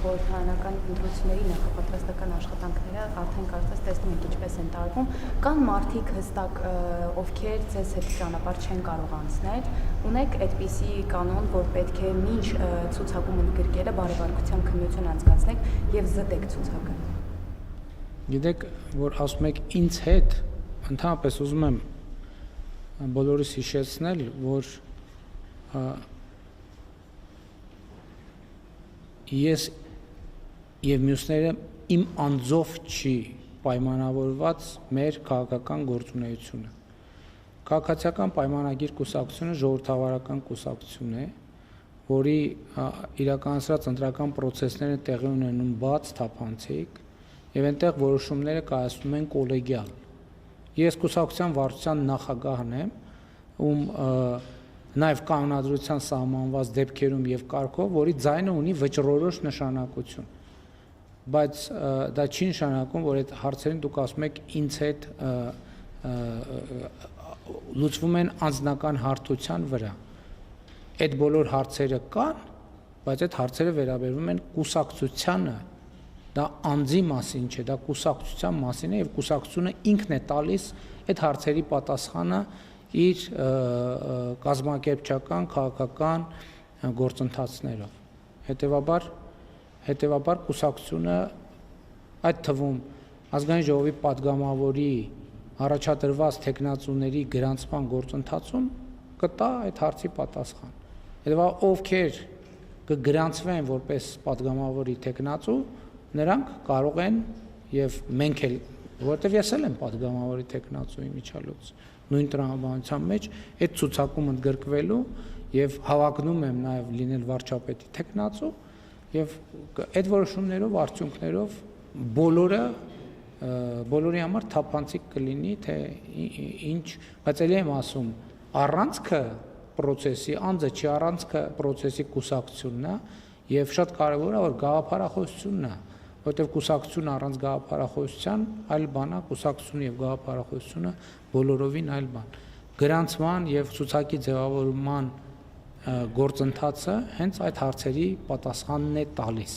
խորհրդարանական ընտրությունների նախապատրաստական աշխատանքները արդեն կարծես տեսնում եք ինչպես են տարվում, կան մարդիկ հստակ, ովքեր ձեզ հետ ճանապարհ չեն կարող անցնել, ունեք այդպիսի կանոն, որ պետք է մինչ ցուցակում ընդգրկելը բարեվարկության քննություն անցկացնեք եւ զտեք ցուցակը։ Գիտեք, որ ասում եք ինձ հետ, ընդհանրապես ուզում եմ բոլորիս հիշեցնել, որ ես եւ մյուսները իմ անձով չի պայմանավորված մեր քաղաքական գործունեությունը։ Քաղաքացիական պայմանագիր կուսակցությունը ժողովրդավարական կուսակցություն է, որի իրականացրած ընտրական process-ները տեղի ունենում բաց, թափանցիկ, եւ այնտեղ որոշումները կայացնում են կոլեգիալ։ Ես կուսակցության վարչության նախագահն եմ, ում նաև կանոնադրության սահմանված դեպքերում եւ կարգով, որի ձայնը ունի վճռորոշ նշանակություն։ Բայց դա չի նշանակում, որ այդ հարցերին դուք ասում եք ինձ հետ լուծվում են անձնական հարթության վրա։ Այդ բոլոր հարցերը կան, բայց այդ հարցերը վերաբերվում են կուսակցությանը։ Դա անձի մասին չէ, դա կուսակցության մասին է եւ կուսակցությունը ինքն է տալիս այդ հարցերի պատասխանը իր կազմակերպչական, քաղաքական գործընթացներով։ Հետևաբար կուսակցությունը այդ թվում ազգային ժողովի падգամավորի առաջադրված տեխնացուների գրանցման գործընթացում կտա այդ հարցի պատասխան։ Հետևաբար ովքեր կգրանցվեն որպես падգամավորի տեխնացու նրանք կարող են եւ մենք էլ, որովհետեւ ես էլ եմ падգամավորի տեխնացուի միջալուց նույն տրամաբանության մեջ այդ ցուցակում ընդգրկվելու եւ հավակնում եմ նաեւ լինել վարչապետի տեխնացու եւ այդ որոշումներով արդյունքներով բոլորի համար թափանցիկ կլինի թե ինչ, բայց ելի եմ ասում առանցքը process-ի անձը չի առանցքը process-ի կուսակցությունն է եւ շատ կարեւոր է որ գաղափարախոսությունն է որտեղ կուսակցությունը առանց գաղափարախոսության այլ բան է, կուսակցությունը եւ գաղափարախոսությունը բոլորովին այլ բան։ Գրանցման եւ ցուցակի ձևավորման գործընթացը հենց այդ հարցերի պատասխանն է տալիս։